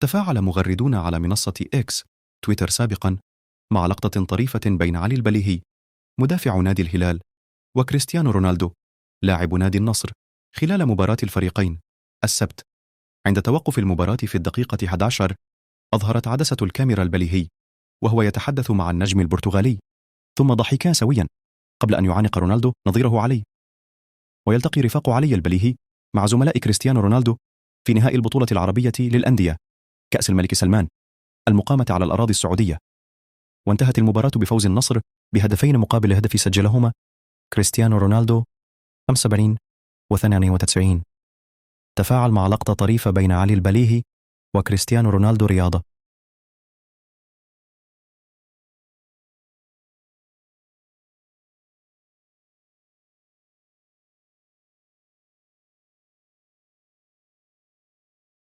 تفاعل مغردون على منصة إكس تويتر سابقا مع لقطة طريفة بين علي البليهي مدافع نادي الهلال وكريستيانو رونالدو لاعب نادي النصر خلال مباراة الفريقين السبت. عند توقف المباراة في الدقيقة 11 أظهرت عدسة الكاميرا البليهي وهو يتحدث مع النجم البرتغالي، ثم ضحكا سويا قبل أن يعانق رونالدو نظيره علي. ويلتقي رفاق علي البليهي مع زملاء كريستيانو رونالدو في نهائي البطولة العربية للأندية كأس الملك سلمان المقامة على الأراضي السعودية. وانتهت المباراة بفوز النصر بهدفين مقابل هدف سجلهما كريستيانو رونالدو 75 و92. تفاعل مع لقطة طريفة بين علي البليهي وكريستيانو رونالدو رياضة.